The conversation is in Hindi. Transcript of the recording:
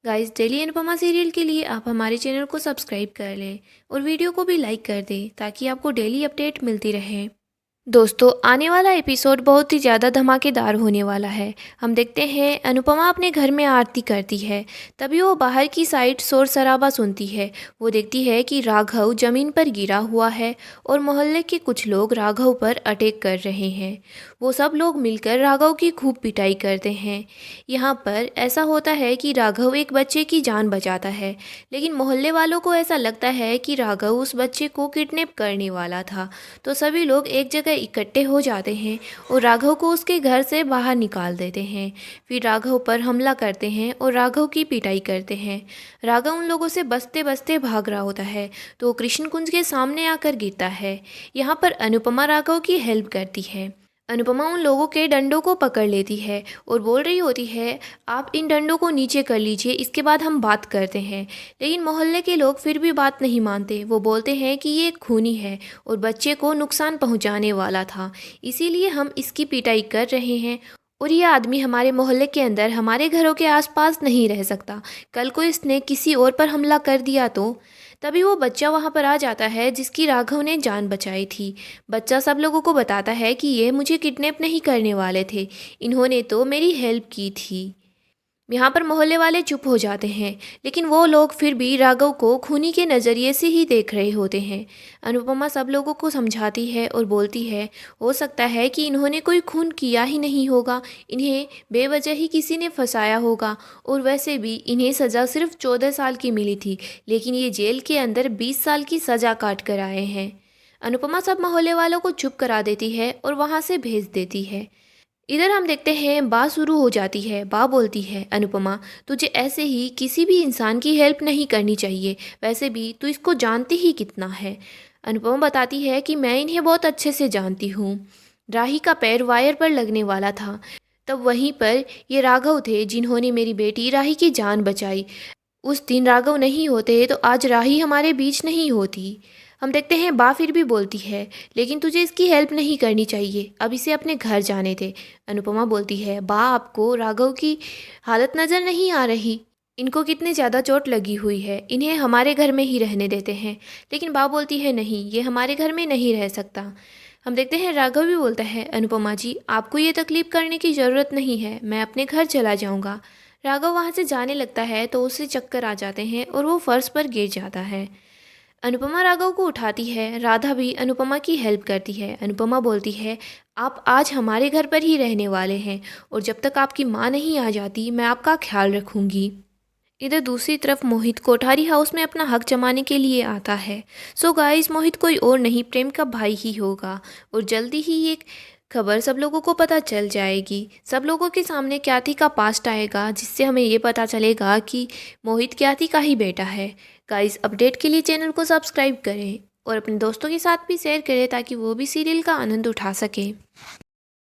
गाइस, डेली अनुपमा सीरियल के लिए आप हमारे चैनल को सब्सक्राइब कर लें और वीडियो को भी लाइक कर दें ताकि आपको डेली अपडेट मिलती रहे। दोस्तों, आने वाला एपिसोड बहुत ही ज़्यादा धमाकेदार होने वाला है। हम देखते हैं अनुपमा अपने घर में आरती करती है। तभी वो बाहर की साइड शोर शराबा सुनती है। वो देखती है कि राघव ज़मीन पर गिरा हुआ है और मोहल्ले के कुछ लोग राघव पर अटैक कर रहे हैं। वो सब लोग मिलकर राघव की खूब पिटाई करते हैं। यहाँ पर ऐसा होता है कि राघव एक बच्चे की जान बचाता है, लेकिन मोहल्ले वालों को ऐसा लगता है कि राघव उस बच्चे को किडनैप करने वाला था। तो सभी लोग एक जगह इकट्ठे हो जाते हैं और राघव को उसके घर से बाहर निकाल देते हैं। फिर राघव पर हमला करते हैं और राघव की पिटाई करते हैं। राघव उन लोगों से बचते बचते भाग रहा होता है तो कृष्ण कुंज के सामने आकर गिरता है। यहाँ पर अनुपमा राघव की हेल्प करती है। अनुपमा उन लोगों के डंडों को पकड़ लेती है और बोल रही होती है, आप इन डंडों को नीचे कर लीजिए, इसके बाद हम बात करते हैं। लेकिन मोहल्ले के लोग फिर भी बात नहीं मानते। वो बोलते हैं कि ये एक खूनी है और बच्चे को नुकसान पहुंचाने वाला था, इसीलिए हम इसकी पिटाई कर रहे हैं और ये आदमी हमारे मोहल्ले के अंदर हमारे घरों के आसपास नहीं रह सकता। कल को इसने किसी और पर हमला कर दिया तो। तभी वो बच्चा वहाँ पर आ जाता है जिसकी राघव ने जान बचाई थी। बच्चा सब लोगों को बताता है कि ये मुझे किडनैप नहीं करने वाले थे, इन्होंने तो मेरी हेल्प की थी। यहाँ पर मोहल्ले वाले चुप हो जाते हैं, लेकिन वो लोग फिर भी राघव को खूनी के नज़रिए से ही देख रहे होते हैं। अनुपमा सब लोगों को समझाती है और बोलती है, हो सकता है कि इन्होंने कोई खून किया ही नहीं होगा, इन्हें बेवजह ही किसी ने फंसाया होगा। और वैसे भी इन्हें सज़ा सिर्फ 14 साल की मिली थी, लेकिन ये जेल के अंदर 20 साल की सज़ा काट कर आए हैं। अनुपमा सब मोहल्ले वालों को चुप करा देती है और वहाँ से भेज देती है। इधर हम देखते हैं बात शुरू हो जाती है। बा बोलती है, अनुपमा तुझे ऐसे ही किसी भी इंसान की हेल्प नहीं करनी चाहिए, वैसे भी तू इसको जानती ही कितना है। अनुपमा बताती है कि मैं इन्हें बहुत अच्छे से जानती हूँ। राही का पैर वायर पर लगने वाला था, तब वहीं पर ये राघव थे जिन्होंने मेरी बेटी राही की जान बचाई। उस दिन राघव नहीं होते तो आज राही हमारे बीच नहीं होती। हम देखते हैं बा फिर भी बोलती है, लेकिन तुझे इसकी हेल्प नहीं करनी चाहिए, अब इसे अपने घर जाने दे। अनुपमा बोलती है, बा आपको राघव की हालत नज़र नहीं आ रही, इनको कितनी ज़्यादा चोट लगी हुई है, इन्हें हमारे घर में ही रहने देते हैं। लेकिन बा बोलती है, नहीं, ये हमारे घर में नहीं रह सकता। हम देखते हैं राघव भी बोलता है, अनुपमा जी आपको ये तकलीफ़ करने की ज़रूरत नहीं है, मैं अपने घर चला जाऊँगा। राघव वहाँ से जाने लगता है तो उसे चक्कर आ जाते हैं और वो फर्श पर गिर जाता है। अनुपमा राघव को उठाती है। राधा भी अनुपमा की हेल्प करती है। अनुपमा बोलती है, आप आज हमारे घर पर ही रहने वाले हैं और जब तक आपकी माँ नहीं आ जाती मैं आपका ख्याल रखूँगी। इधर दूसरी तरफ मोहित कोठारी हाउस में अपना हक जमाने के लिए आता है। सो गाइस, मोहित कोई और नहीं, प्रेम का भाई ही होगा और जल्दी ही ये खबर सब लोगों को पता चल जाएगी। सब लोगों के सामने क्याति का पास्ट आएगा, जिससे हमें ये पता चलेगा कि मोहित क्याति का ही बेटा है। गाइस, अपडेट के लिए चैनल को सब्सक्राइब करें और अपने दोस्तों के साथ भी शेयर करें ताकि वो भी सीरियल का आनंद उठा सकें।